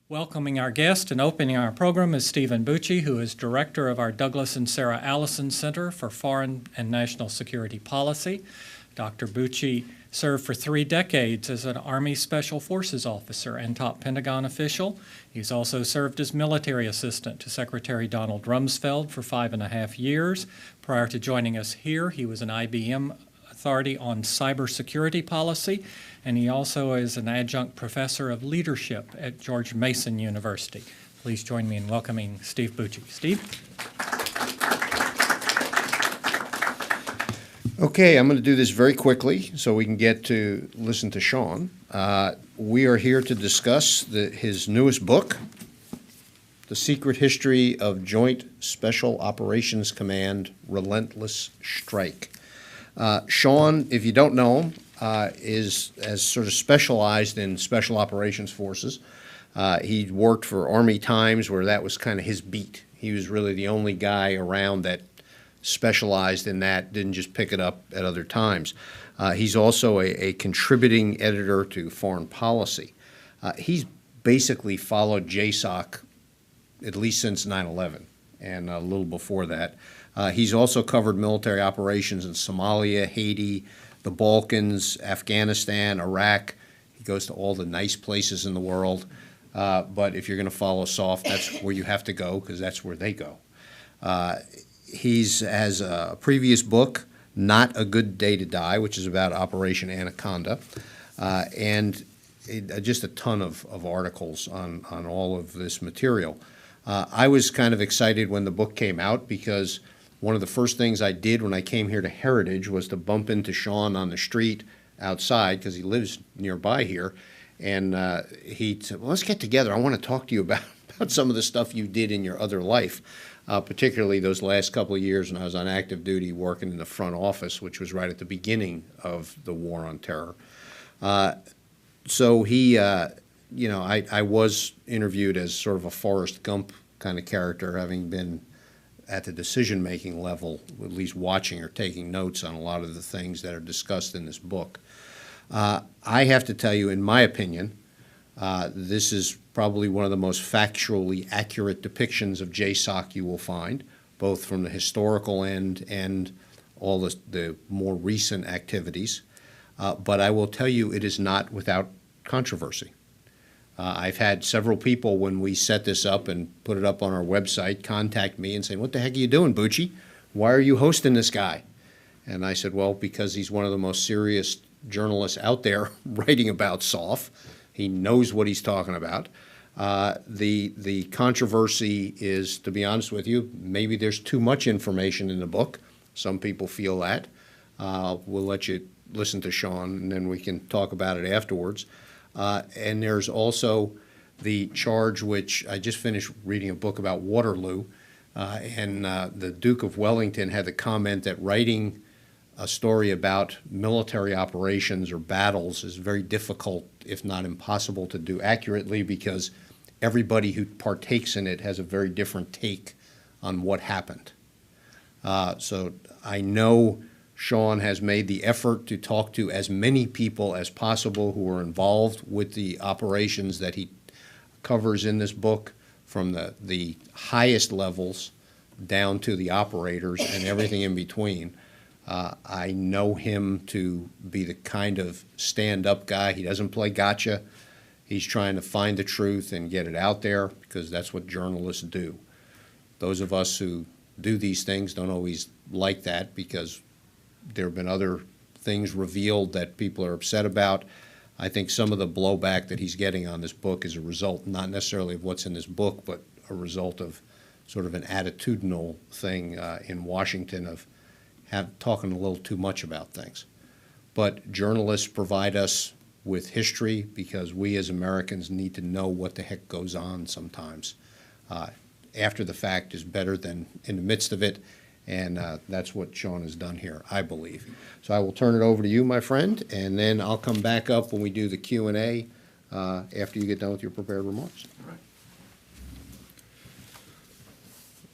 Welcoming our guest and opening our program is Stephen Bucci, who is director of our Douglas and Sarah Allison Center for Foreign and National Security Policy. Dr. Bucci served for 3 decades as an Army Special Forces officer and top Pentagon official. He's also served as military assistant to Secretary Donald Rumsfeld for 5.5 years. Prior to joining us here, he was an IBM authority on cybersecurity policy, and he also is an adjunct professor of leadership at George Mason University. Please join me in welcoming Steve Bucci. Steve? Okay, I'm going to do this very quickly so we can get to listen to Sean. We are here to discuss his newest book, The Secret History of Joint Special Operations Command, Relentless Strike. Sean, if you don't know him, has sort of specialized in special operations forces. He worked for Army Times, where that was kind of his beat. He was really the only guy around that specialized in that, didn't just pick it up at other times. He's also a contributing editor to Foreign Policy. He's basically followed JSOC at least since 9/11 and a little before that. He's also covered military operations in Somalia, Haiti, the Balkans, Afghanistan, Iraq. He goes to all the nice places in the world. But if you're going to follow SOF, that's where you have to go, because that's where they go. He has a previous book, Not a Good Day to Die, which is about Operation Anaconda, and just a ton of articles on all of this material. I was kind of excited when the book came out, because one of the first things I did when I came here to Heritage was to bump into Sean on the street outside, because he lives nearby here, and he said, well, let's get together. I want to talk to you about some of the stuff you did in your other life, particularly those last couple of years when I was on active duty working in the front office, which was right at the beginning of the war on terror. So he, I was interviewed as sort of a Forrest Gump kind of character, having been at the decision-making level, at least watching or taking notes on a lot of the things that are discussed in this book. I have to tell you, in my opinion, this is probably one of the most factually accurate depictions of JSOC you will find, both from the historical end and all the more recent activities. But I will tell you, it is not without controversy. I've had several people, when we set this up and put it up on our website, contact me and say, what the heck are you doing, Bucci? Why are you hosting this guy? And I said, well, because he's one of the most serious journalists out there writing about SOF. He knows what he's talking about. The controversy is, to be honest with you, maybe there's too much information in the book. Some people feel that. We'll let you listen to Sean, and then we can talk about it afterwards. And there's also the charge, which I just finished reading a book about Waterloo, and the Duke of Wellington had the comment that writing a story about military operations or battles is very difficult, if not impossible, to do accurately, because everybody who partakes in it has a very different take on what happened. So I know Sean has made the effort to talk to as many people as possible who were involved with the operations that he covers in this book, from the highest levels down to the operators and everything in between. I know him to be the kind of stand-up guy. He doesn't play gotcha. He's trying to find the truth and get it out there, because that's what journalists do. Those of us who do these things don't always like that, because there have been other things revealed that people are upset about. I think some of the blowback that he's getting on this book is a result not necessarily of what's in this book, but a result of sort of an attitudinal thing in Washington of talking a little too much about things. But journalists provide us with history, because we as Americans need to know what the heck goes on sometimes. After the fact is better than in the midst of it, and that's what Sean has done here, I believe. So I will turn it over to you, my friend, and then I'll come back up when we do the Q&A after you get done with your prepared remarks. All right.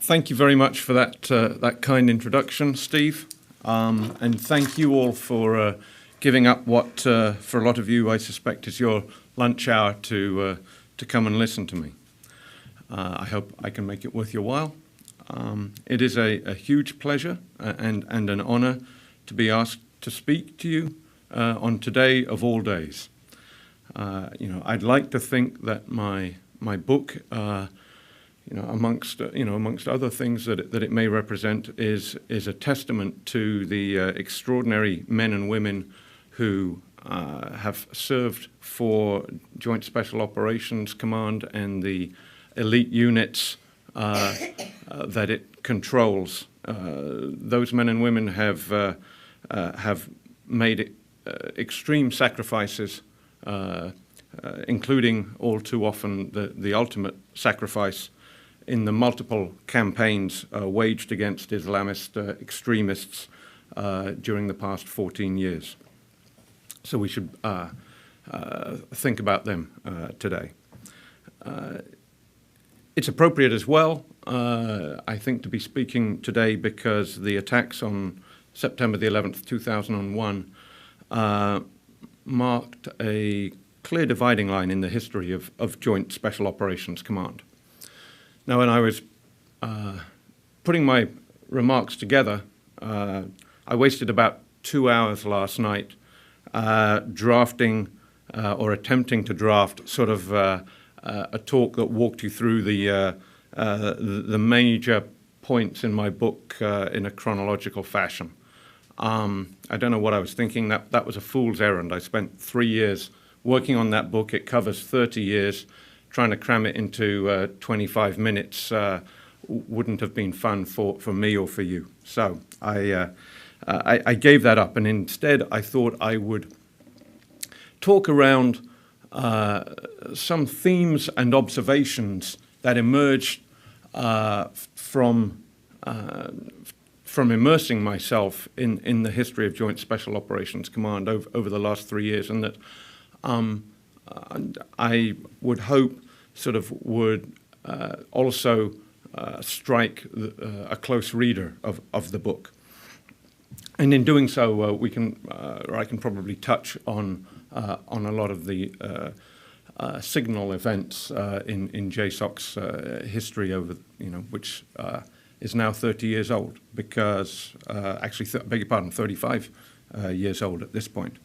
Thank you very much for that kind introduction, Steve, and thank you all for giving up what, for a lot of you, I suspect is your lunch hour to to come and listen to me. I hope I can make it worth your while. It is a huge pleasure and an honor to be asked to speak to you on today of all days. I'd like to think that my book, amongst other things that it may represent, is a testament to the extraordinary men and women who have served for Joint Special Operations Command and the elite units that it controls. Those men and women have made extreme sacrifices, including all too often the ultimate sacrifice in the multiple campaigns waged against Islamist extremists during the past 14 years. So we should think about them today. It's appropriate as well, I think, to be speaking today because the attacks on September the 11th, 2001 marked a clear dividing line in the history of Joint Special Operations Command. Now, when I was putting my remarks together, I wasted about 2 hours last night drafting or attempting to draft sort of a talk that walked you through the major points in my book in a chronological fashion. I don't know what I was thinking. That was a fool's errand. I spent 3 years working on that book. It covers 30 years. Trying to cram it into 25 minutes wouldn't have been fun for me or for you. So I gave that up, and instead I thought I would talk around some themes and observations that emerged from immersing myself in the history of Joint Special Operations Command over the last 3 years, and that I would hope sort of would also strike a close reader of the book. And in doing so, we can, or I can probably touch on a lot of the signal events in JSOC's history over, which is now 30 years old, because actually, beg your pardon, 35 years old at this point.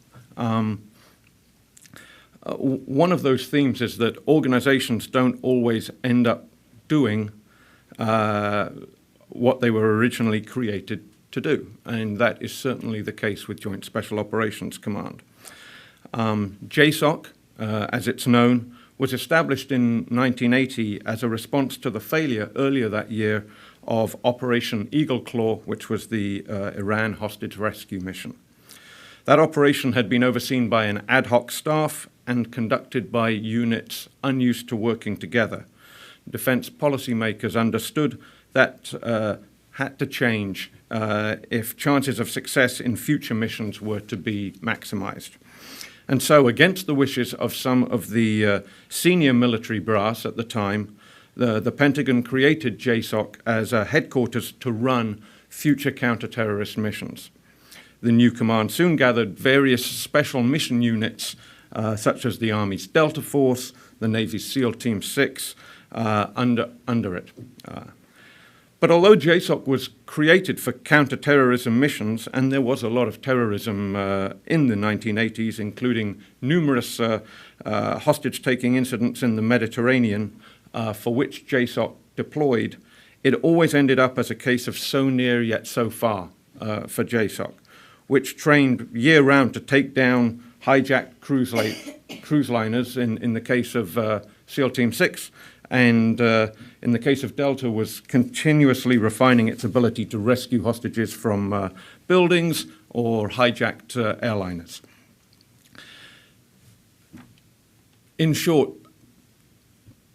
One of those themes is that organizations don't always end up doing what they were originally created to do, and that is certainly the case with Joint Special Operations Command. JSOC, as it's known, was established in 1980 as a response to the failure earlier that year of Operation Eagle Claw, which was the Iran hostage rescue mission. That operation had been overseen by an ad hoc staff and conducted by units unused to working together. Defense policymakers understood that had to change if chances of success in future missions were to be maximized. And so, against the wishes of some of the senior military brass at the time, the Pentagon created JSOC as a headquarters to run future counter-terrorist missions. The new command soon gathered various special mission units, such as the Army's Delta Force, the Navy's SEAL Team 6, under it. But although JSOC was created for counter-terrorism missions, and there was a lot of terrorism in the 1980s, including numerous hostage-taking incidents in the Mediterranean, for which JSOC deployed, it always ended up as a case of so near yet so far for JSOC, which trained year-round to take down hijacked cruise liners in the case of SEAL Team 6, and in the case of Delta was continuously refining its ability to rescue hostages from buildings or hijacked airliners. In short,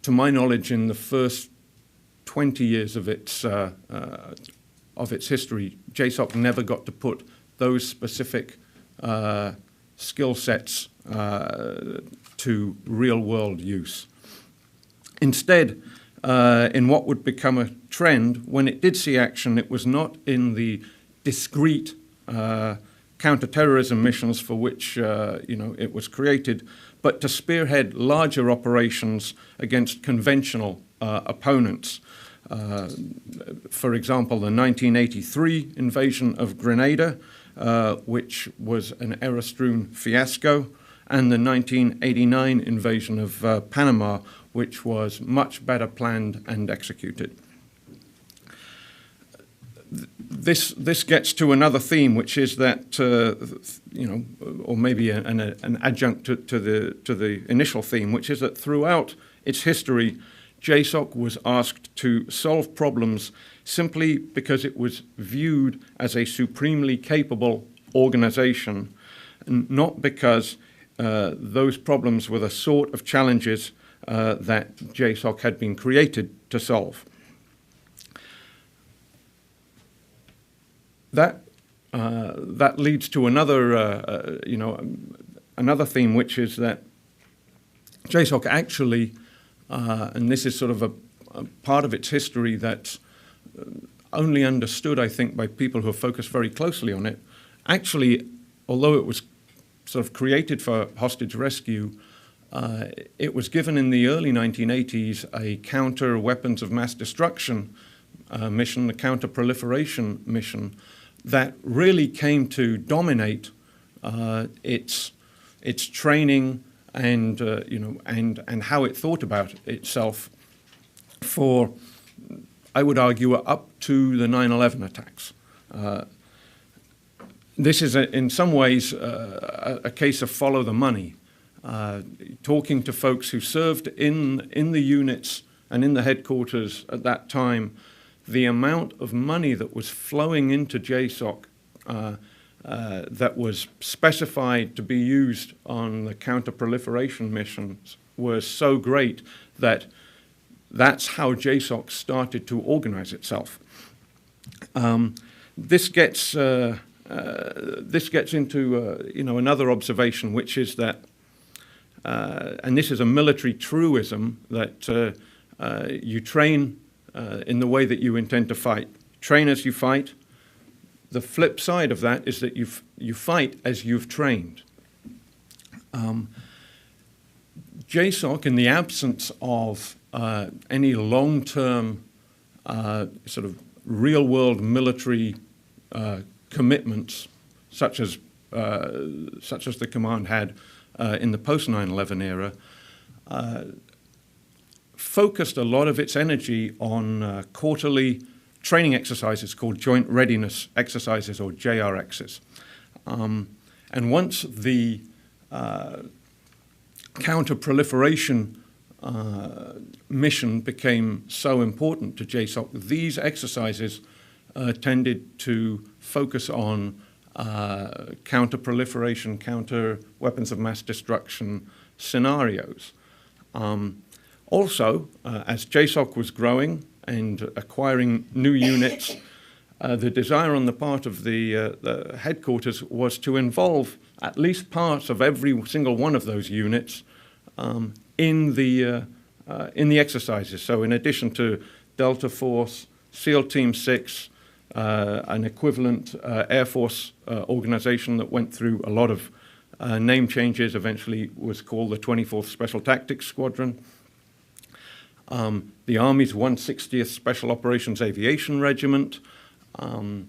to my knowledge, in the first 20 years of its history, JSOC never got to put those specific skill sets to real-world use. Instead, in what would become a trend, when it did see action, it was not in the discrete counterterrorism missions for which it was created, but to spearhead larger operations against conventional opponents. For example, the 1983 invasion of Grenada, which was an error-strewn fiasco, and the 1989 invasion of Panama, which was much better planned and executed. This gets to another theme, which is that, or maybe an adjunct to the initial theme, which is that throughout its history, JSOC was asked to solve problems simply because it was viewed as a supremely capable organization, not because those problems were the sort of challenges that JSOC had been created to solve. That leads to another, another theme, which is that JSOC actually, and this is sort of a part of its history that's only understood, I think, by people who have focused very closely on it. Actually, although it was sort of created for hostage rescue, it was given in the early 1980s a counter weapons of mass destruction mission, the counter-proliferation mission, that really came to dominate its training and and how it thought about itself for, I would argue, up to the 9/11 attacks. This is in some ways a case of follow the money. Talking to folks who served in the units and in the headquarters at that time, the amount of money that was flowing into JSOC that was specified to be used on the counter-proliferation missions was so great that that's how JSOC started to organize itself. This gets into another observation, which is that, and this is a military truism, that you train in the way that you intend to fight. Train as you fight. The flip side of that is that you fight as you've trained. JSOC, in the absence of any long-term sort of real-world military commitments, such as the command had in the post-9/11 era, focused a lot of its energy on quarterly training exercises called Joint Readiness Exercises, or JRXs. And once the counter-proliferation mission became so important to JSOC, these exercises tended to focus on counter-proliferation, counter-weapons of mass destruction scenarios. Also, as JSOC was growing and acquiring new units, the desire on the part of the headquarters was to involve at least parts of every single one of those units in the exercises. So in addition to Delta Force, SEAL Team 6, an equivalent Air Force organization that went through a lot of name changes, eventually was called the 24th Special Tactics Squadron. The Army's 160th Special Operations Aviation Regiment, a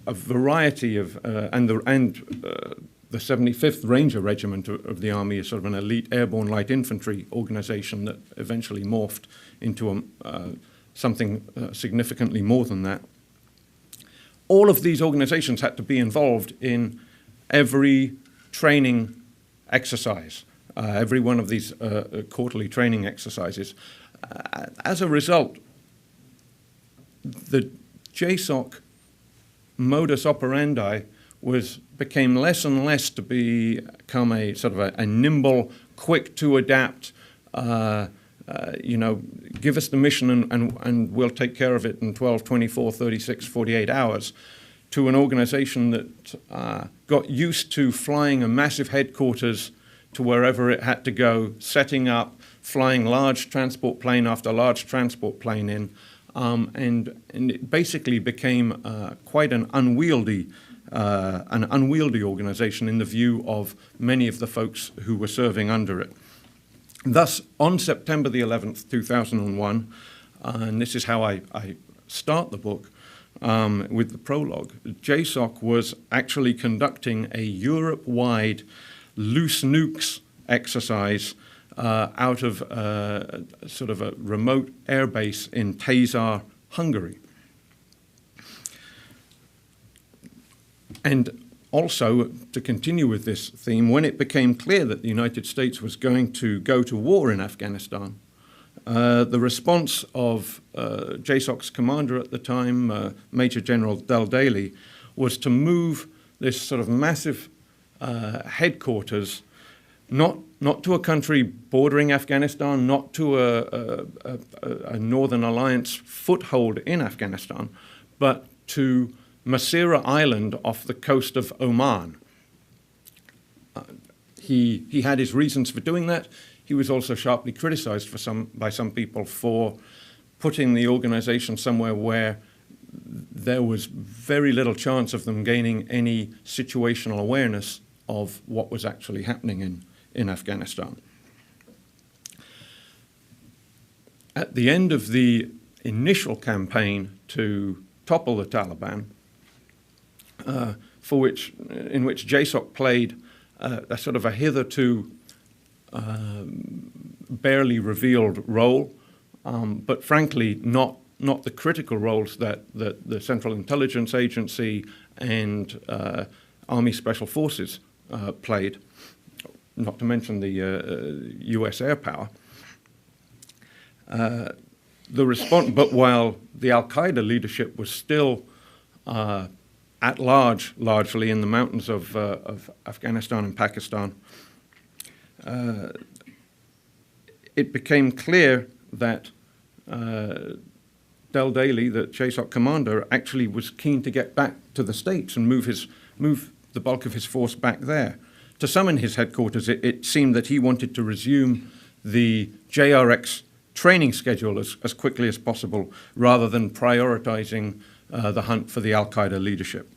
variety of, and the 75th Ranger Regiment of the Army is sort of an elite airborne light infantry organization that eventually morphed into something significantly more than that. All of these organizations had to be involved in every training exercise. Every one of these quarterly training exercises. As a result, the JSOC modus operandi became less and less to become a sort of a nimble, quick to adapt, give us the mission and we'll take care of it in 12, 24, 36, 48 hours, to an organization that got used to flying a massive headquarters to wherever it had to go, setting up, flying large transport plane after large transport plane in, and it basically became quite an unwieldy an unwieldy organization in the view of many of the folks who were serving under it. Thus, on September the 11th, 2001, and this is how I start the book with the prologue, JSOC was actually conducting a Europe-wide loose nukes exercise out of sort of a remote airbase in Tazar, Hungary. And also, to continue with this theme, when it became clear that the United States was going to go to war in Afghanistan, the response of JSOC's commander at the time, Major General Del Daly, was to move this sort of massive headquarters not to a country bordering Afghanistan, not to a Northern Alliance foothold in Afghanistan, but to Masira Island off the coast of Oman. He had his reasons for doing that. He was also sharply criticized by some people for putting the organization somewhere where there was very little chance of them gaining any situational awareness of what was actually happening in Afghanistan. At the end of the initial campaign to topple the Taliban, in which JSOC played a sort of a hitherto barely revealed role, but frankly not the critical roles that the Central Intelligence Agency and Army Special Forces played, not to mention the US air power. But while the al-Qaeda leadership was still at large, largely in the mountains of Afghanistan and Pakistan, it became clear that Del Daly, the JSOC commander, actually was keen to get back to the States and move the bulk of his force back there. To summon his headquarters, it seemed that he wanted to resume the JRX training schedule as quickly as possible, rather than prioritizing the hunt for the al-Qaeda leadership.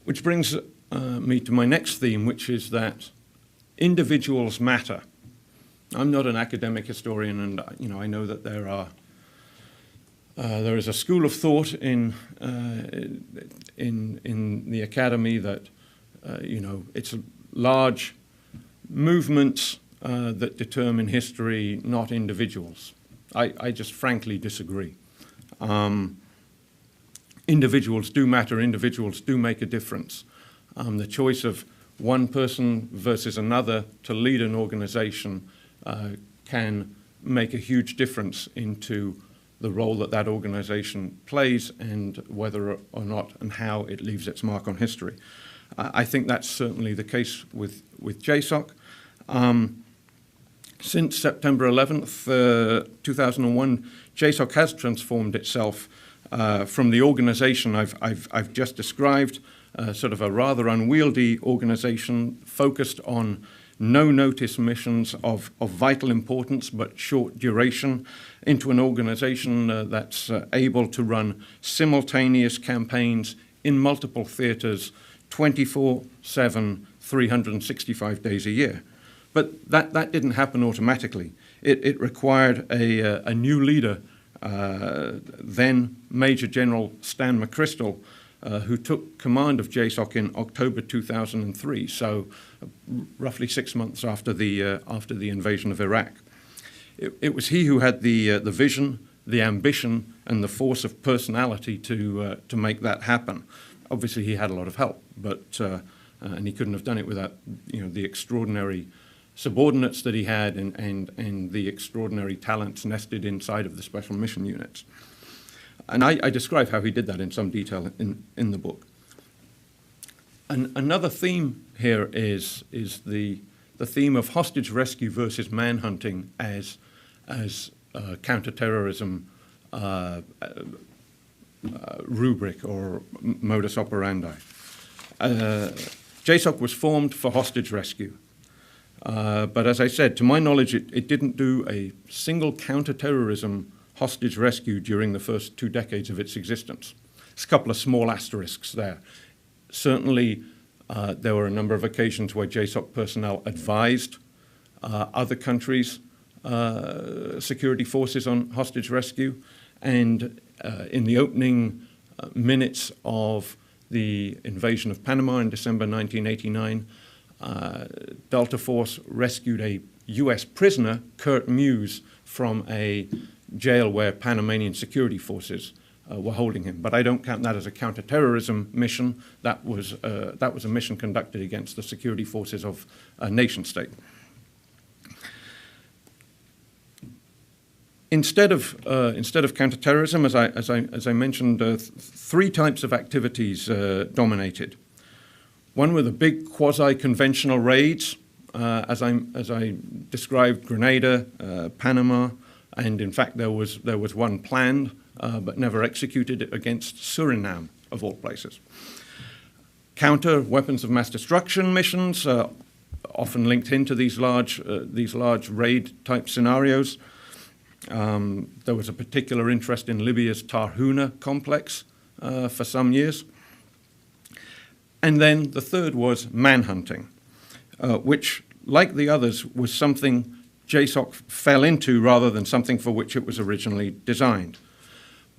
Which brings me to my next theme, which is that individuals matter. I'm not an academic historian, and I know that there is a school of thought in the academy that it's large movements that determine history, not individuals. I just frankly disagree. Individuals do matter. Individuals do make a difference. The choice of one person versus another to lead an organization can make a huge difference into the role that organization plays and whether or not and how it leaves its mark on history. I think that's certainly the case with JSOC. Since September 11th, 2001, JSOC has transformed itself from the organization I've just described, sort of a rather unwieldy organization focused on no-notice missions of vital importance but short duration, into an organization that's able to run simultaneous campaigns in multiple theaters 24/7, 365 days a year. But that didn't happen automatically. It required a new leader, then Major General Stan McChrystal, who took command of JSOC in October 2003, so roughly 6 months after the invasion of Iraq. It was he who had the vision, the ambition, and the force of personality to make that happen. Obviously, he had a lot of help, but and he couldn't have done it without the extraordinary subordinates that he had and the extraordinary talents nested inside of the special mission units. And I describe how he did that in some detail in the book. Another theme here is the theme of hostage rescue versus manhunting as counterterrorism rubric or modus operandi. JSOC was formed for hostage rescue. But as I said, to my knowledge, it didn't do a single counterterrorism hostage rescue during the first 2 decades of its existence. There's a couple of small asterisks there. Certainly, there were a number of occasions where JSOC personnel advised other countries' security forces on hostage rescue, and in the opening minutes of the invasion of Panama in December 1989, Delta Force rescued a U.S. prisoner, Kurt Muse, from a jail where Panamanian security forces were holding him. But I don't count that as a counterterrorism mission. That was a mission conducted against the security forces of a nation state. Instead of counterterrorism, as I mentioned, three types of activities dominated. One were the big quasi-conventional raids, as I described, Grenada, Panama, and in fact there was one planned but never executed against Suriname, of all places. Counter weapons of mass destruction missions, often linked into these large raid-type scenarios. There was a particular interest in Libya's Tarhuna complex for some years. And then the third was manhunting, which, like the others, was something JSOC fell into rather than something for which it was originally designed.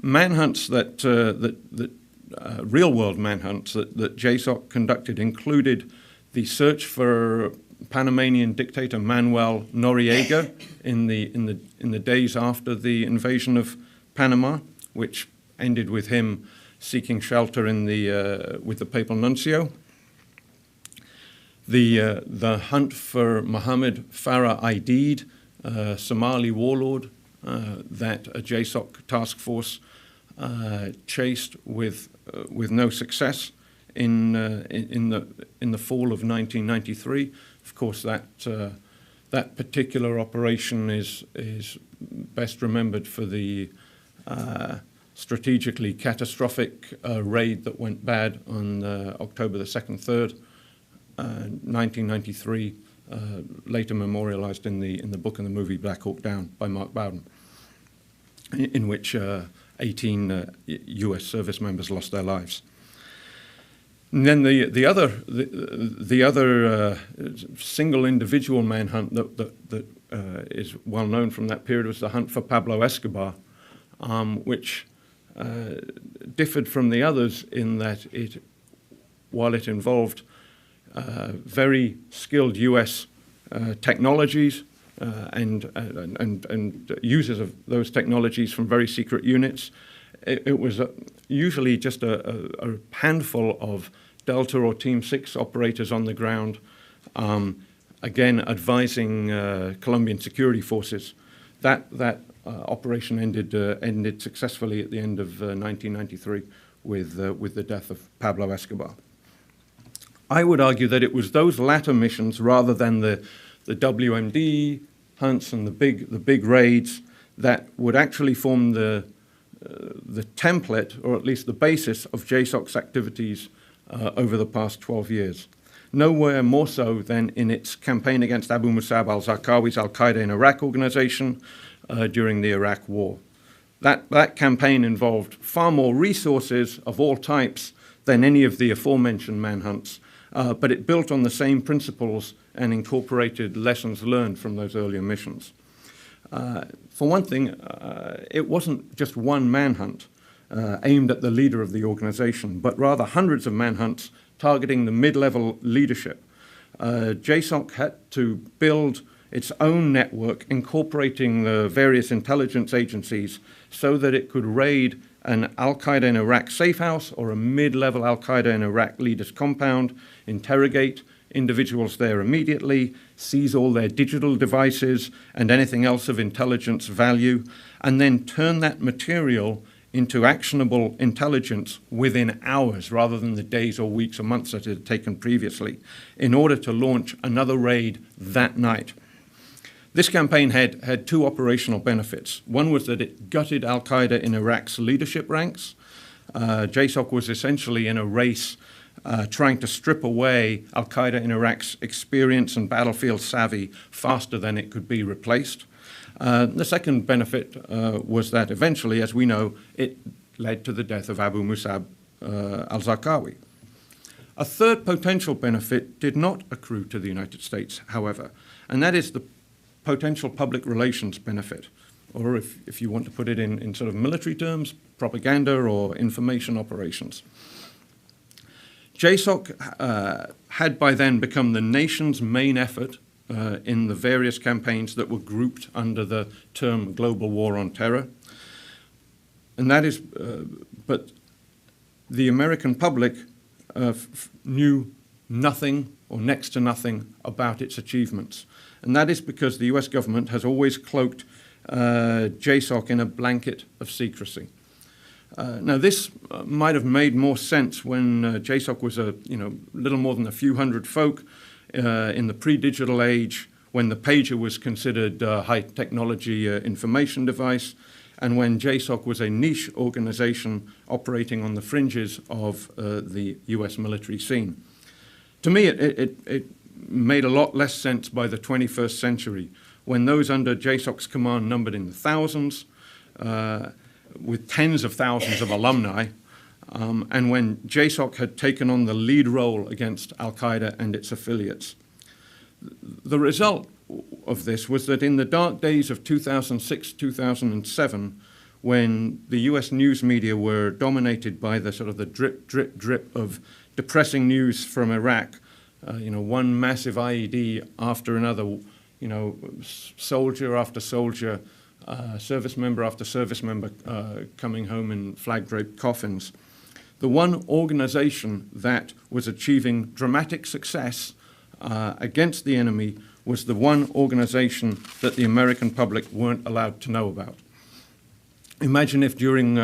Manhunts real-world manhunts that JSOC conducted included the search for Panamanian dictator Manuel Noriega in the days after the invasion of Panama, which ended with him seeking shelter with the papal nuncio. The hunt for Mohammed Farah Aidid, Somali warlord that a JSOC task force chased with no success in the fall of 1993. Of course, that particular operation is best remembered for the strategically catastrophic raid that went bad on October the 2nd, 3rd, 1993, later memorialized in the book and the movie Black Hawk Down by Mark Bowden, in which 18 U.S. service members lost their lives. And then the other single individual manhunt that is well known from that period was the hunt for Pablo Escobar, which differed from the others in that while it involved very skilled U.S. technologies and users of those technologies from very secret units, it was usually just a handful of Delta or Team 6 operators on the ground, again advising Colombian security forces. That operation ended successfully at the end of 1993 with the death of Pablo Escobar. I would argue that it was those latter missions rather than the WMD hunts and the big raids that would actually form the template, or at least the basis, of JSOC's activities over the past 12 years. Nowhere more so than in its campaign against Abu Musab al-Zarqawi's al-Qaeda in Iraq organization during the Iraq War. That campaign involved far more resources of all types than any of the aforementioned manhunts, but it built on the same principles and incorporated lessons learned from those earlier missions. For one thing, it wasn't just one manhunt aimed at the leader of the organization, but rather hundreds of manhunts targeting the mid-level leadership. JSOC had to build its own network incorporating the various intelligence agencies so that it could raid an al-Qaeda in Iraq safe house or a mid-level al-Qaeda in Iraq leader's compound, interrogate individuals there immediately, seize all their digital devices and anything else of intelligence value, and then turn that material into actionable intelligence within hours rather than the days or weeks or months that it had taken previously, in order to launch another raid that night. This campaign had two operational benefits. One was that it gutted al-Qaeda in Iraq's leadership ranks. JSOC was essentially in a race trying to strip away al-Qaeda in Iraq's experience and battlefield savvy faster than it could be replaced. The second benefit was that eventually, as we know, it led to the death of Abu Musab al-Zarqawi. A third potential benefit did not accrue to the United States, however, and that is the potential public relations benefit, or if you want to put it in sort of military terms, propaganda or information operations. JSOC had by then become the nation's main effort in the various campaigns that were grouped under the term Global War on Terror. And that is, but the American public knew nothing or next to nothing about its achievements. And that is because the US government has always cloaked JSOC in a blanket of secrecy. Now, this might have made more sense when JSOC was little more than a few hundred folk in the pre-digital age, when the pager was considered a high-technology information device, and when JSOC was a niche organization operating on the fringes of the US military scene. To me, it made a lot less sense by the 21st century, when those under JSOC's command numbered in the thousands, with tens of thousands of alumni, and when JSOC had taken on the lead role against al-Qaeda and its affiliates. The result of this was that in the dark days of 2006, 2007, when the US news media were dominated by the sort of the drip, drip, drip of depressing news from Iraq, one massive IED after another, soldier after soldier, service member after service member coming home in flag-draped coffins. The one organization that was achieving dramatic success against the enemy was the one organization that the American public weren't allowed to know about. Imagine if during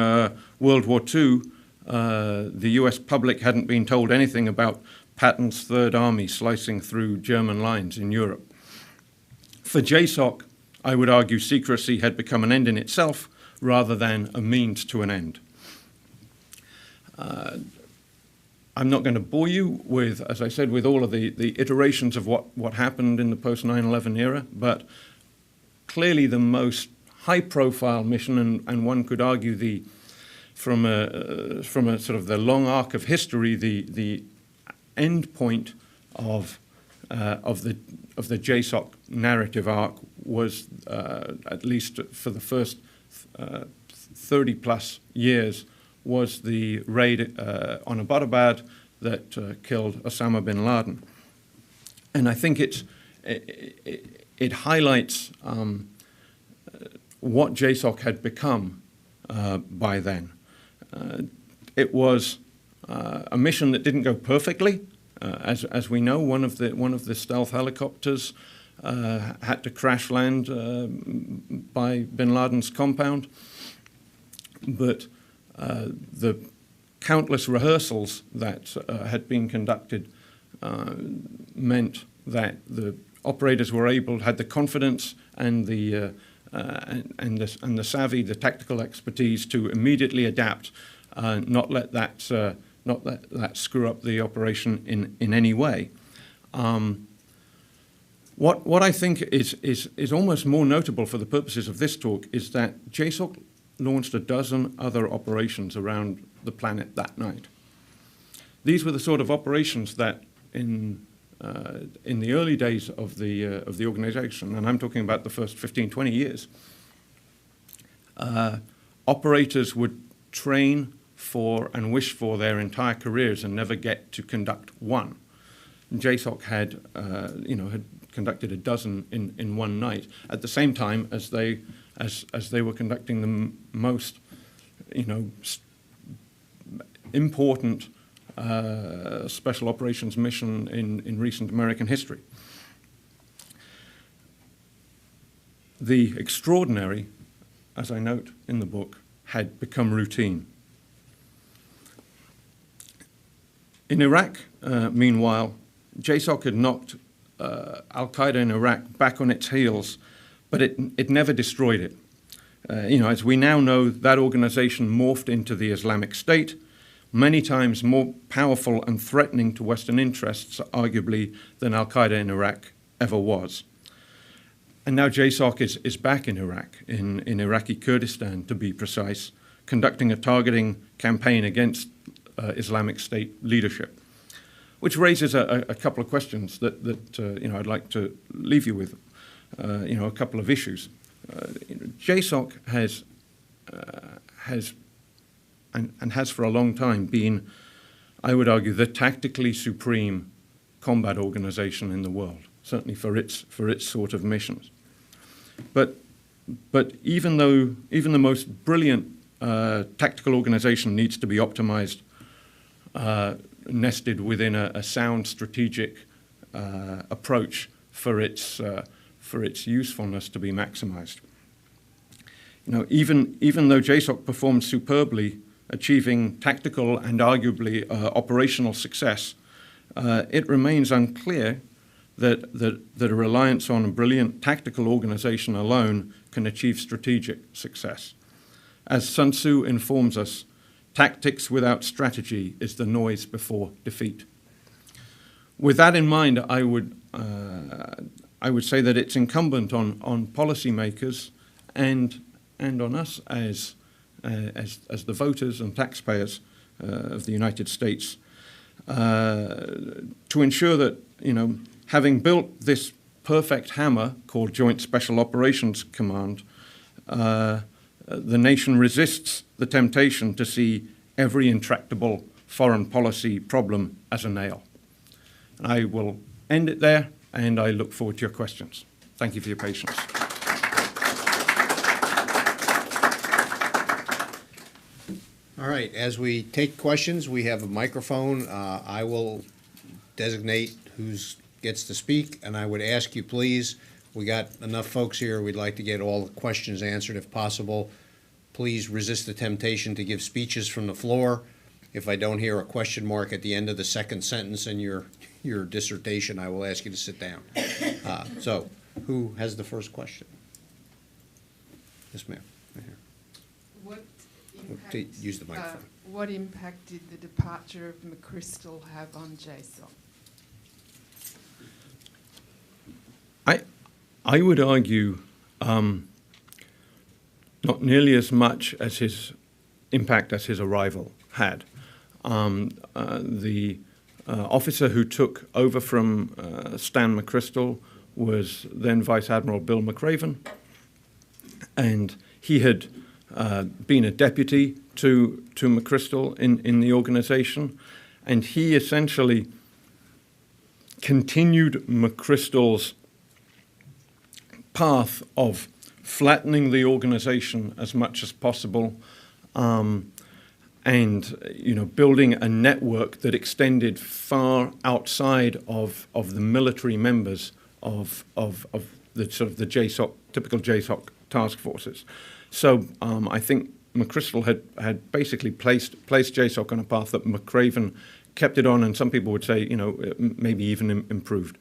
World War II, the US public hadn't been told anything about Patton's Third Army slicing through German lines in Europe. For JSOC, I would argue secrecy had become an end in itself rather than a means to an end. I'm not going to bore you with, as I said, with all of the iterations of what happened in the post-9/11 era, but clearly the most high-profile mission, and one could argue from a sort of the long arc of history, the end point of the JSOC narrative arc was, at least for the first 30-plus years, was the raid on Abbottabad that killed Osama Bin Laden. And I think it highlights what JSOC had become by then. It was a mission that didn't go perfectly. As we know, one of the stealth helicopters had to crash land by Bin Laden's compound, but the countless rehearsals that had been conducted meant that the operators had the confidence and the savvy, the tactical expertise to immediately adapt, not let that screw up the operation in any way. What I think is almost more notable for the purposes of this talk is that JSOC launched a dozen other operations around the planet that night. These were the sort of operations that in the early days of the organization, and I'm talking about the first 15, 20 years, operators would train for and wish for their entire careers and never get to conduct one. JSOC had conducted a dozen in one night at the same time as they were conducting the most, important special operations mission in recent American history. The extraordinary, as I note in the book, had become routine. In Iraq, meanwhile, JSOC had knocked al-Qaeda in Iraq back on its heels, but it never destroyed it. As we now know, that organization morphed into the Islamic State, many times more powerful and threatening to Western interests, arguably, than al-Qaeda in Iraq ever was. And now JSOC is back in Iraq, in Iraqi Kurdistan, to be precise, conducting a targeting campaign against Islamic State leadership, which raises a couple of questions that I'd like to leave you with, a couple of issues. JSOC has for a long time been, I would argue, the tactically supreme combat organization in the world, certainly for its sort of missions. But even the most brilliant tactical organization needs to be optimized, nested within a sound strategic approach for its usefulness to be maximized. Even though JSOC performed superbly, achieving tactical and arguably operational success, it remains unclear that a reliance on a brilliant tactical organization alone can achieve strategic success. As Sun Tzu informs us, tactics without strategy is the noise before defeat. With that in mind, I would say that it's incumbent on policymakers and on us as the voters and taxpayers of the United States to ensure that, having built this perfect hammer called Joint Special Operations Command, the nation resists the temptation to see every intractable foreign policy problem as a nail. I will end it there, and I look forward to your questions. Thank you for your patience. All right, as we take questions, we have a microphone. I will designate who gets to speak, and I would ask you, please, we got enough folks here, we'd like to get all the questions answered if possible. Please resist the temptation to give speeches from the floor. If I don't hear a question mark at the end of the second sentence in your dissertation, I will ask you to sit down. So, who has the first question? Yes, ma'am. Right here. Use the microphone. What impact did the departure of McChrystal have on JSOC? I would argue not nearly as much as his impact as his arrival had. The officer who took over from Stan McChrystal was then Vice Admiral Bill McRaven, and he had been a deputy to McChrystal in the organization, and he essentially continued McChrystal's path of flattening the organization as much as possible, and building a network that extended far outside of the military members of the sort of the JSOC, typical JSOC task forces. So I think McChrystal had basically placed JSOC on a path that McRaven kept it on, and some people would say, maybe even improved.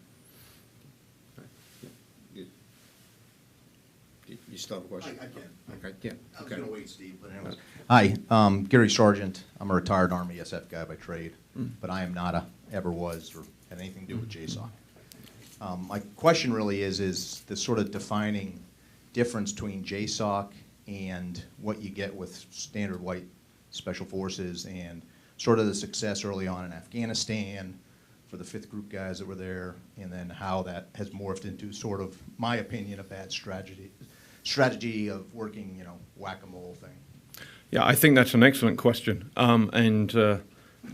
You still have a question? I can. Okay, yeah. I was Okay. going to wait, Steve, but anyways. Hi, Gary Sargent. I'm a retired Army SF guy by trade, but I am not ever was or had anything to do with JSOC. My question really is the sort of defining difference between JSOC and what you get with standard white special forces and sort of the success early on in Afghanistan for the 5th Group guys that were there, and then how that has morphed into sort of, my opinion, a bad strategy of working, whack-a-mole thing. Yeah, I think that's an excellent question, and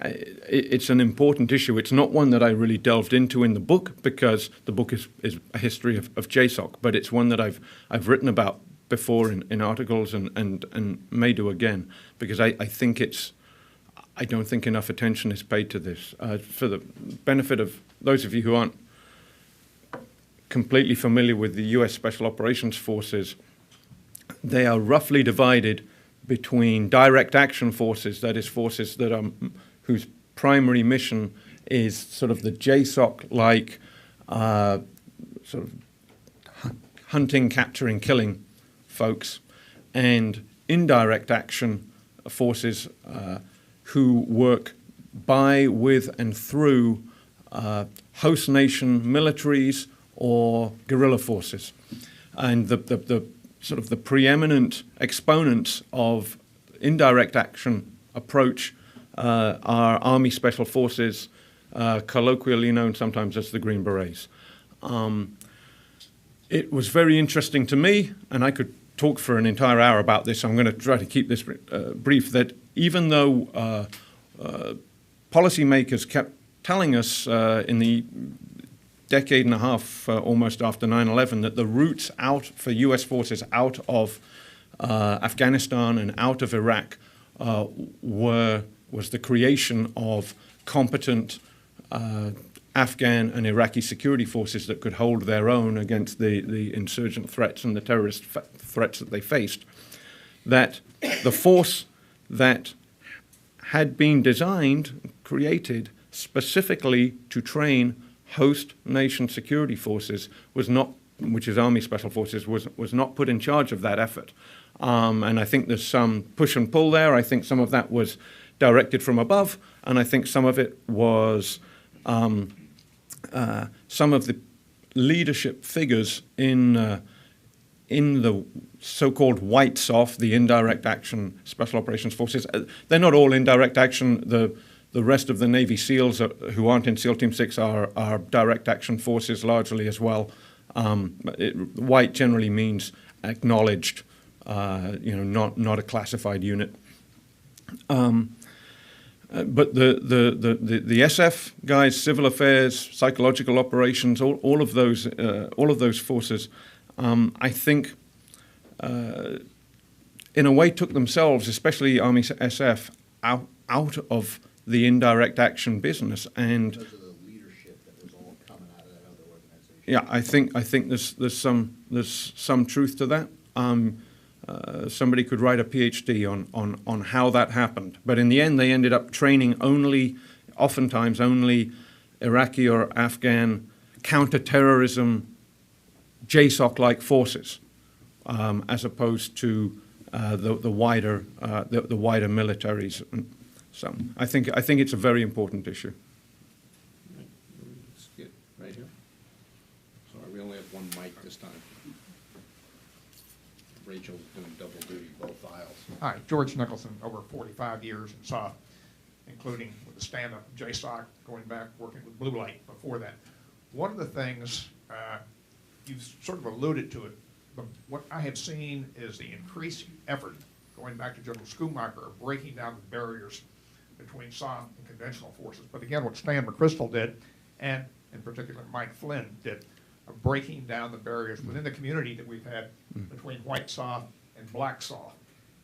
it's an important issue. It's not one that I really delved into in the book because the book is a history of JSOC, but it's one that I've written about before in articles and may do again, because I don't think enough attention is paid to this. For the benefit of those of you who aren't completely familiar with the U.S. Special Operations Forces, they are roughly divided between direct action forces, that is forces that are whose primary mission is sort of the JSOC-like sort of hunting, capturing, killing folks, and indirect action forces who work by, with, and through host nation militaries or guerrilla forces. And the sort of the preeminent exponents of indirect action approach are Army Special Forces, colloquially known sometimes as the Green Berets. It was very interesting to me, and I could talk for an entire hour about this, so I'm going to try to keep this brief, that even though policymakers kept telling us in the decade and a half almost after 9/11 that the routes out for US forces out of Afghanistan and out of Iraq was the creation of competent Afghan and Iraqi security forces that could hold their own against the insurgent threats and the terrorist threats that they faced, that the force that had been designed, created specifically to train host nation security forces was not, which is Army Special Forces, was not put in charge of that effort. And I think there's some push and pull there. I think some of that was directed from above, and I think some of it was some of the leadership figures in the so-called white SOF, the indirect action special operations forces. They're not all indirect action. The rest of the Navy SEALs who aren't in SEAL Team 6 are direct action forces largely as well. White generally means acknowledged, not a classified unit. But the SF guys, civil affairs, psychological operations, all of those forces, I think, in a way, took themselves, especially Army SF, out of the indirect action business. And Because of the leadership that was all coming out of that other organization. yeah, I think there's some truth to that. Somebody could write a PhD on how that happened. But in the end, they ended up training oftentimes only Iraqi or Afghan counterterrorism JSOC-like forces, as opposed to the wider militaries. So I think it's a very important issue. Skip right here. Sorry, we only have one mic this time. Rachel's doing double duty, both aisles. Hi, George Nicholson, over 45 years in SOF, including with the stand-up JSOC, going back, working with Blue Light before that. One of the things, you've sort of alluded to it, but what I have seen is the increased effort, going back to General Schumacher, of breaking down the barriers between SOF and conventional forces. But again, what Stan McChrystal did, and in particular Mike Flynn did, of breaking down the barriers within the community that we've had between white SOF and black SOF.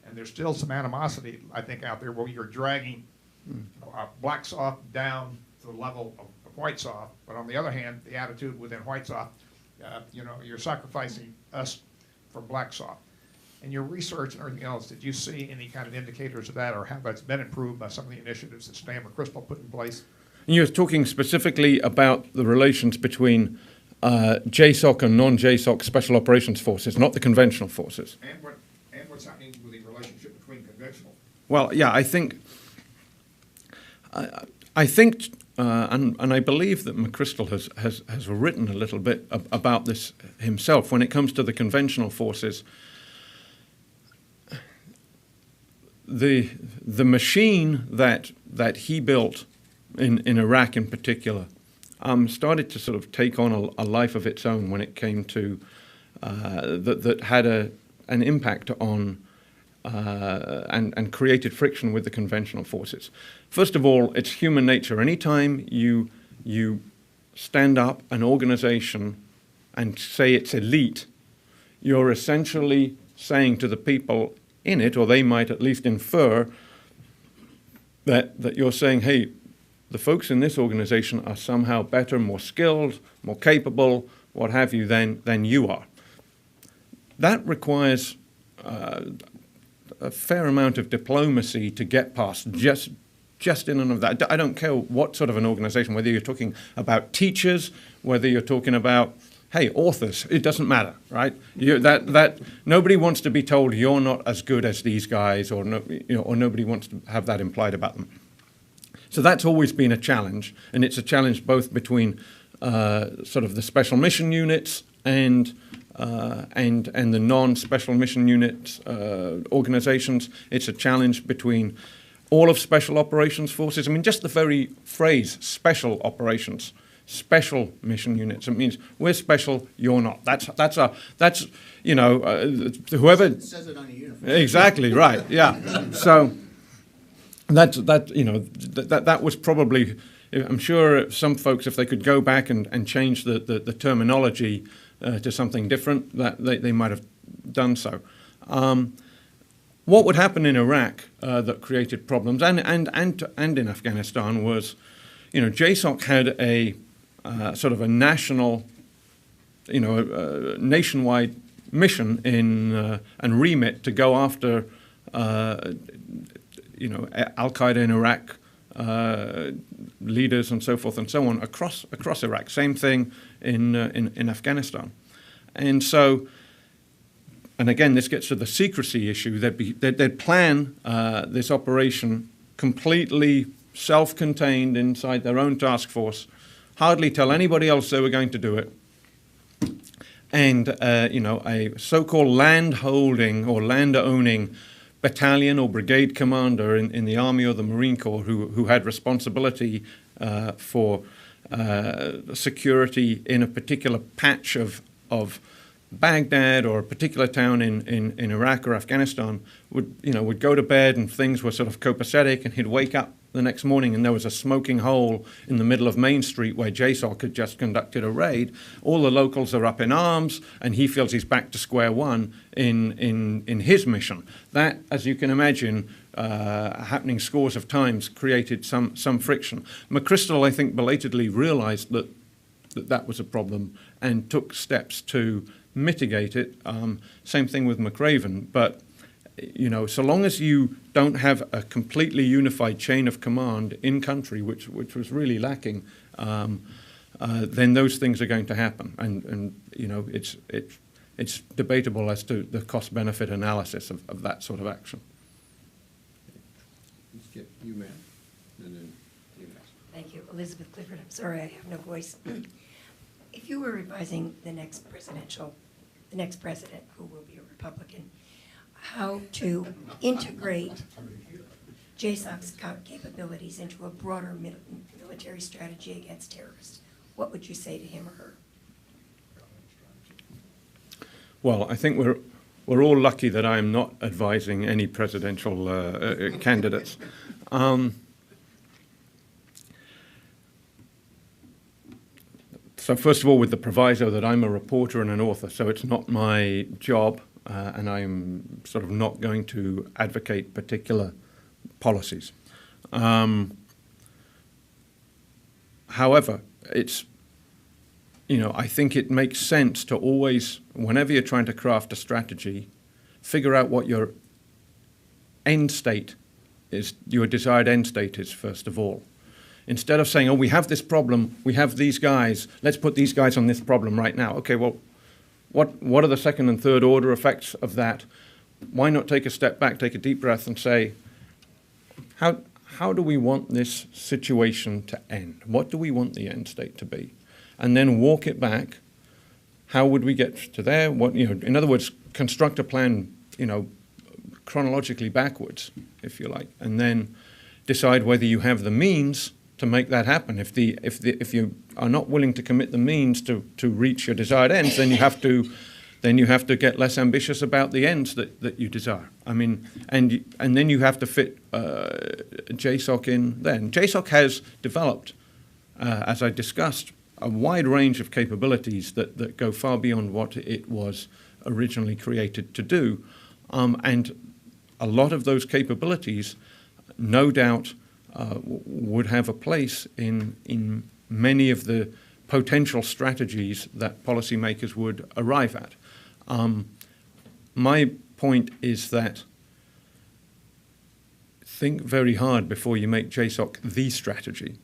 And there's still some animosity, I think, out there where you're dragging black SOF down to the level of white SOF, but on the other hand, the attitude within white SOF, you're sacrificing us for black SOF. In your research and everything else, did you see any kind of indicators of that, or how that's been improved by some of the initiatives that Stan McChrystal put in place? And you're talking specifically about the relations between JSOC and non-JSOC special operations forces, not the conventional forces. And what's happening with the relationship between conventional? Well, yeah, I think, and I believe that McChrystal has written a little bit about this himself. When it comes to the conventional forces, the machine that he built in Iraq in particular started to sort of take on a life of its own when it came to that had an impact on and created friction with the conventional forces. First of all, it's human nature. Anytime you stand up an organization and say it's elite, you're essentially saying to the people in it, or they might at least infer, that you're saying, hey, the folks in this organization are somehow better, more skilled, more capable, what have you, than you are. That requires a fair amount of diplomacy to get past just in and of that. I don't care what sort of an organization, whether you're talking about teachers, whether you're talking about, hey, authors, it doesn't matter, right? That nobody wants to be told you're not as good as these guys, or nobody wants to have that implied about them. So that's always been a challenge, and it's a challenge both between sort of the special mission units and and the non-special mission unit organizations. It's a challenge between all of special operations forces. I mean, just the very phrase special operations, special mission units. It means we're special, you're not. That's whoever It says it on your uniform. exactly right. Yeah. So that was probably. I'm sure some folks, if they could go back and change the terminology to something different, that they might have done so. What would happen in Iraq that created problems, and in Afghanistan, was, JSOC had a sort of a national, nationwide mission and remit to go after, Al-Qaeda in Iraq, leaders and so forth and so on across Iraq. Same thing in Afghanistan, and so. And again, this gets to the secrecy issue. They'd plan this operation completely self-contained inside their own task force, hardly tell anybody else they were going to do it. And a so-called land-holding or land-owning battalion or brigade commander in the Army or the Marine Corps who had responsibility for security in a particular patch of Baghdad or a particular town in Iraq or Afghanistan would go to bed and things were sort of copacetic, and he'd wake up the next morning and there was a smoking hole in the middle of Main Street where JSOC had just conducted a raid. All the locals are up in arms and he feels he's back to square one in his mission. That, as you can imagine, happening scores of times, created some friction. McChrystal, I think, belatedly realized that was a problem and took steps to mitigate it. Same thing with McRaven. But, so long as you don't have a completely unified chain of command in country, which was really lacking, then those things are going to happen. And it's debatable as to the cost-benefit analysis of that sort of action. Let's get you, ma'am, and then you next. Thank you. Elizabeth Clifford. I'm sorry I have no voice. If you were revising the next president, who will be a Republican, how to integrate JSOC's capabilities into a broader military strategy against terrorists, what would you say to him or her? Well, I think we're all lucky that I am not advising any presidential candidates. So first of all, with the proviso that I'm a reporter and an author, so it's not my job, and I'm sort of not going to advocate particular policies. However, it's, I think it makes sense to always, whenever you're trying to craft a strategy, figure out what your end state is, your desired end state is, first of all. Instead of saying, oh, we have this problem, we have these guys, let's put these guys on this problem right now. Okay, well, what are the second and third order effects of that? Why not take a step back, take a deep breath and say, how do we want this situation to end? What do we want the end state to be? And then walk it back. How would we get to there? In other words, construct a plan, chronologically backwards, if you like, and then decide whether you have the means to make that happen. If you are not willing to commit the means to reach your desired ends, then you have to get less ambitious about the ends that you desire. I mean, and then you have to fit JSOC in. Then JSOC has developed, as I discussed, a wide range of capabilities that go far beyond what it was originally created to do, and a lot of those capabilities, no doubt, would have a place in many of the potential strategies that policymakers would arrive at. My point is that think very hard before you make JSOC the strategy.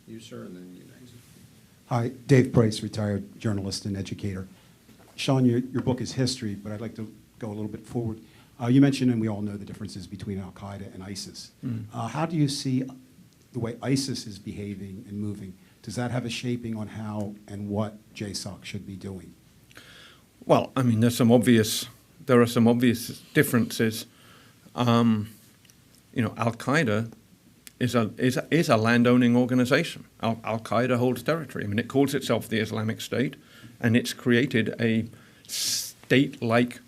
You, sir, and then you next. Hi, Dave Price, retired journalist and educator. Sean, your book is history, but I'd like to go a little bit forward. You mentioned, and we all know the differences between Al-Qaeda and ISIS. How do you see the way ISIS is behaving and moving to does that have a shaping on how and what JSOC should be doing? Well, I mean, there are some obvious differences. Al-Qaeda is a land-owning organization. Al-Qaeda holds territory. I mean, it calls itself the Islamic State, and it's created a state-like,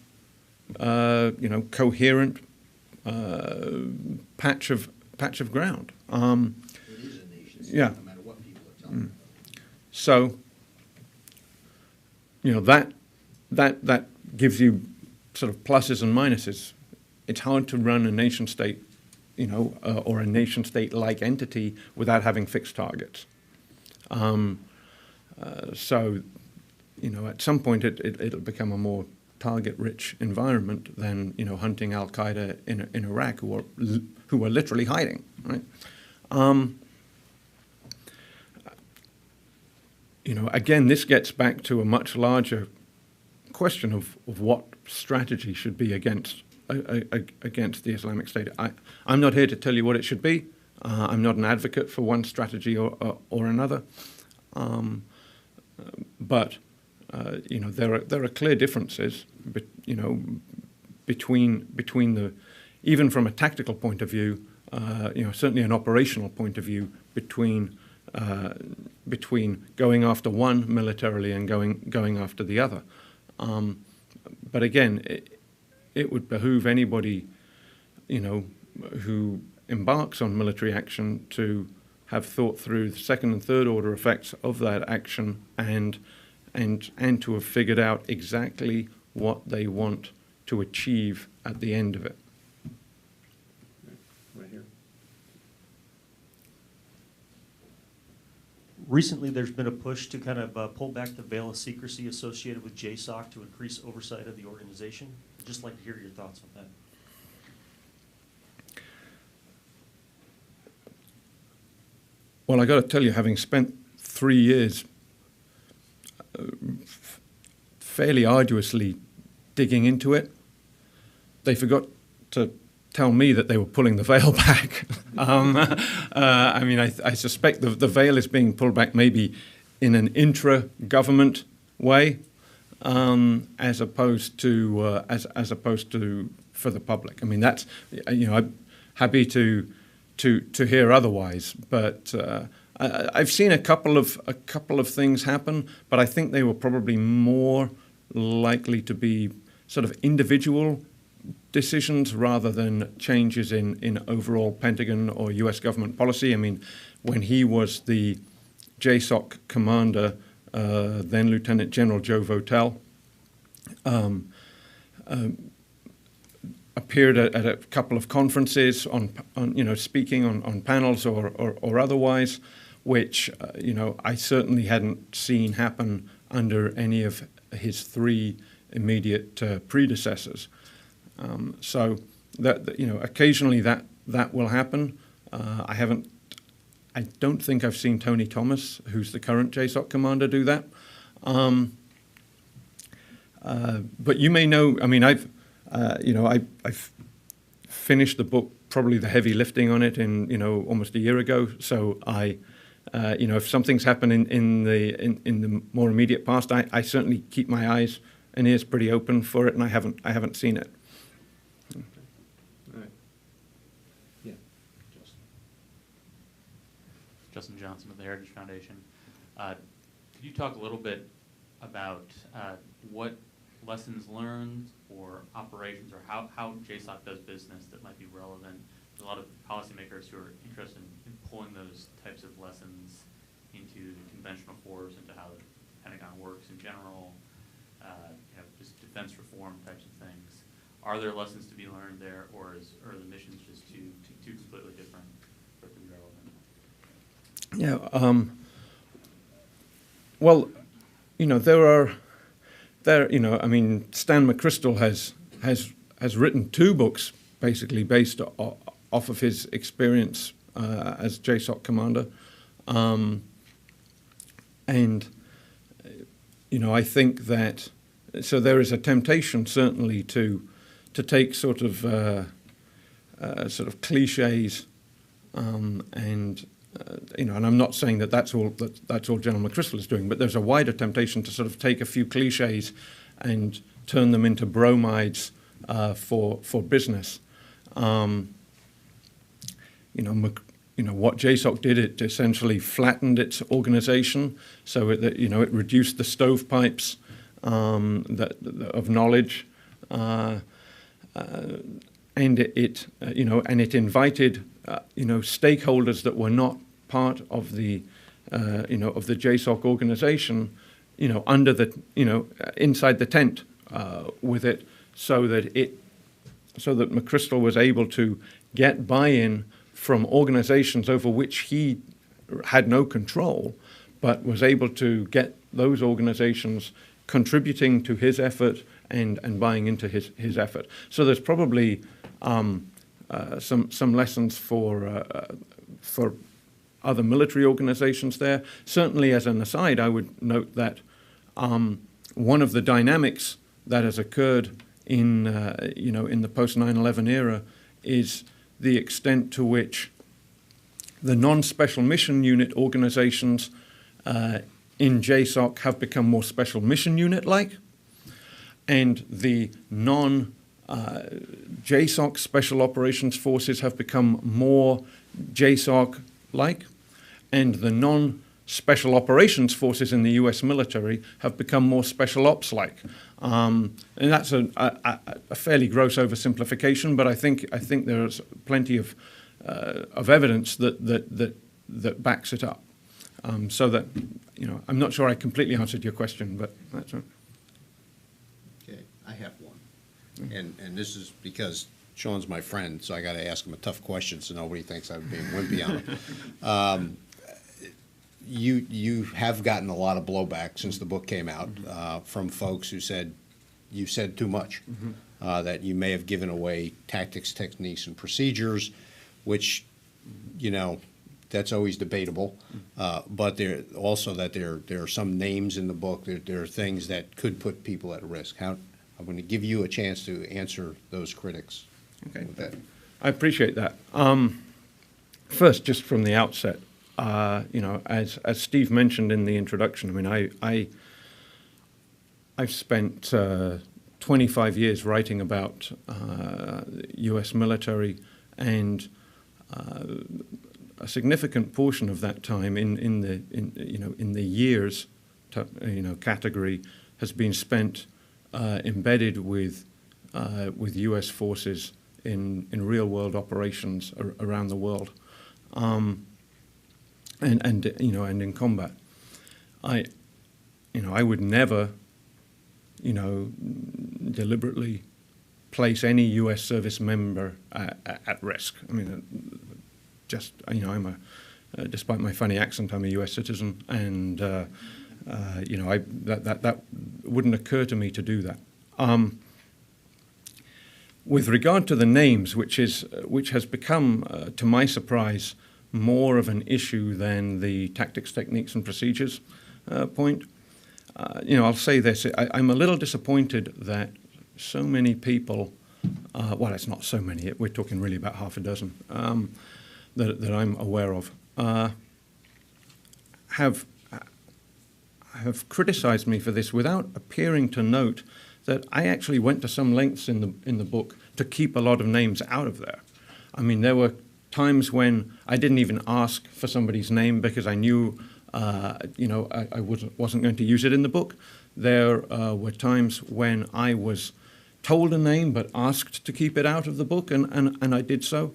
coherent patch of ground. It is a nation state, yeah. no matter what people are telling them. So, that gives you sort of pluses and minuses. It's hard to run a nation state, or a nation state-like entity without having fixed targets. So, at some point it'll become a more target-rich environment than hunting Al-Qaeda in Iraq, who are literally hiding, right? Again, this gets back to a much larger question of what strategy should be against the Islamic State. I'm not here to tell you what it should be. I'm not an advocate for one strategy or another. But there are clear differences, between the, even from a tactical point of view, certainly an operational point of view, between going after one militarily and going after the other. But again, it would behoove anybody, who embarks on military action to have thought through the second and third order effects of that action and to have figured out exactly what they want to achieve at the end of it. Right here. Recently, there's been a push to kind of pull back the veil of secrecy associated with JSOC to increase oversight of the organization. I'd just like to hear your thoughts on that. Well, I got to tell you, having spent 3 years fairly arduously digging into it, they forgot to tell me that they were pulling the veil back. I suspect the veil is being pulled back maybe in an intra-government way, as opposed to for the public. I mean, that's, I'm happy to hear otherwise, but I've seen a couple of things happen, but I think they were probably more likely to be sort of individual decisions rather than changes in overall Pentagon or U.S. government policy. I mean, when he was the JSOC commander, then Lieutenant General Joe Votel appeared at a couple of conferences on speaking on panels or otherwise, which I certainly hadn't seen happen under any of his three immediate predecessors. So that occasionally that will happen. I don't think I've seen Tony Thomas, who's the current JSOC commander, do that. But you may know. I mean, I've finished the book, probably the heavy lifting on it, in almost a year ago. So if something's happened in the more immediate past, I certainly keep my eyes and ears pretty open for it, and I haven't seen it. All right. Yeah. Justin Johnson with the Heritage Foundation. Could you talk a little bit about what lessons learned or operations or how JSOC does business that might be relevant? There's a lot of policymakers who are interested in pulling those types of lessons into the conventional force, into how the Pentagon works in general, just defense reform types of things. Are there lessons to be learned there, or are the missions just too completely different for it to be relevant? Yeah. Well, I mean, Stan McChrystal has written 2 books basically based off of his experience as JSOC commander, and I think that there is a temptation certainly to take sort of cliches and and I'm not saying that that's all General McChrystal is doing, but there's a wider temptation to sort of take a few cliches and turn them into bromides for business. What JSOC did, it essentially flattened its organization so that it reduced the stovepipes of knowledge, and it invited stakeholders that were not part of the JSOC organization, under the inside the tent with it, so that McChrystal was able to get buy-in from organizations over which he had no control, but was able to get those organizations contributing to his effort and buying into his effort. So there's probably some lessons for other military organizations there. Certainly, as an aside, I would note that one of the dynamics that has occurred in the post 9/11 era is the extent to which the non-special mission unit organizations in JSOC have become more special mission unit-like, and the non-JSOC special operations forces have become more JSOC-like, and the non-special operations forces in the US military have become more special ops-like. And that's a fairly gross oversimplification, but I think there's plenty of evidence that backs it up. So that I'm not sure I completely answered your question, but that's right. Okay, I have one, and this is because Sean's my friend, so I got to ask him a tough question so nobody thinks I'm being wimpy on him. You have gotten a lot of blowback since the book came out from folks who said you said too much, that you may have given away tactics, techniques, and procedures, which, that's always debatable. But there also that there are some names in the book. There are things that could put people at risk. I'm going to give you a chance to answer those critics. Okay, with that. I appreciate that. First, just from the outset, as Steve mentioned in the introduction, I've spent 25 years writing about U.S. military, and a significant portion of that time in the years category has been spent embedded with U.S. forces in real world operations around the world. And in combat, I would never, deliberately place any U.S. service member at risk. Despite my funny accent, I'm a U.S. citizen, and that wouldn't occur to me to do that. With regard to the names, which has become, to my surprise, more of an issue than the tactics, techniques, and procedures point. I'll say this: I'm a little disappointed that so many people, well, it's not so many. We're talking really about half a dozen that I'm aware of, have criticized me for this without appearing to note that I actually went to some lengths in the book to keep a lot of names out of there. There were times when I didn't even ask for somebody's name because I knew, I wasn't going to use it in the book. There were times when I was told a name but asked to keep it out of the book, and I did so.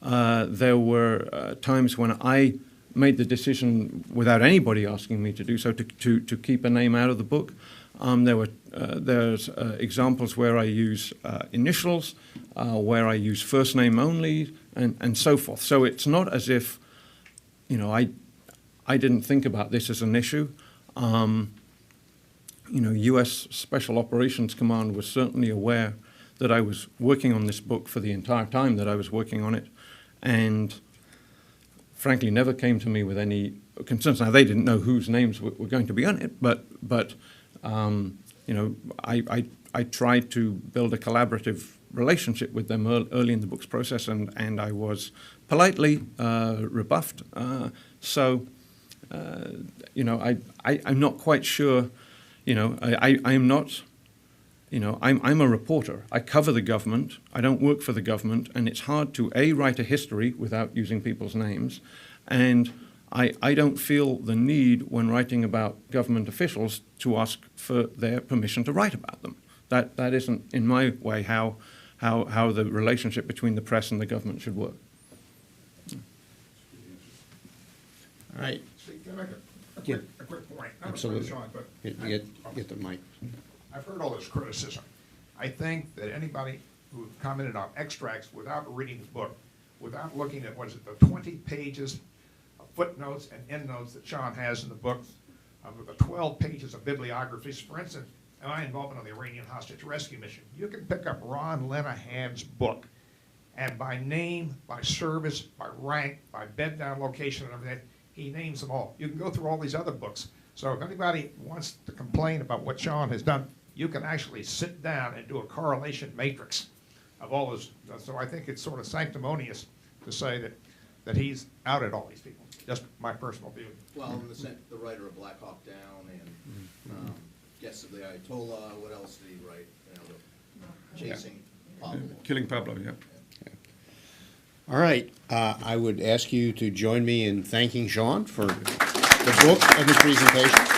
There were times when I made the decision without anybody asking me to do so to keep a name out of the book. There's examples where I use initials, where I use first name only, and so forth. So it's not as if, I didn't think about this as an issue. U.S. Special Operations Command was certainly aware that I was working on this book for the entire time that I was working on it, and frankly never came to me with any concerns. Now, they didn't know whose names were going to be on it, but I tried to build a collaborative relationship with them early in the book's process, and I was politely rebuffed. I'm not quite sure. I'm not. I'm a reporter. I cover the government. I don't work for the government, and it's hard to write a history without using people's names, and I don't feel the need when writing about government officials to ask for their permission to write about them. That isn't, in my way, how the relationship between the press and the government should work. All right. Steve, can I make a quick point? Not Absolutely. Sean, but Get the mic. I've heard all this criticism. I think that anybody who commented on extracts without reading the book, without looking at, what is it, the 20 pages of footnotes and endnotes that Sean has in the book, the 12 pages of bibliographies, for instance, my involvement on the Iranian hostage rescue mission. You can pick up Ron Lenahan's book, and by name, by service, by rank, by bed down location and everything, he names them all. You can go through all these other books. So if anybody wants to complain about what Sean has done, you can actually sit down and do a correlation matrix of all his. So I think it's sort of sanctimonious to say that he's out at all these people. Just my personal view. Well, the writer of Black Hawk Down and Guests of the Ayatollah. What else did he write? Chasing Pablo. Killing Pablo, yeah. All right. I would ask you to join me in thanking Sean for the book and the presentation.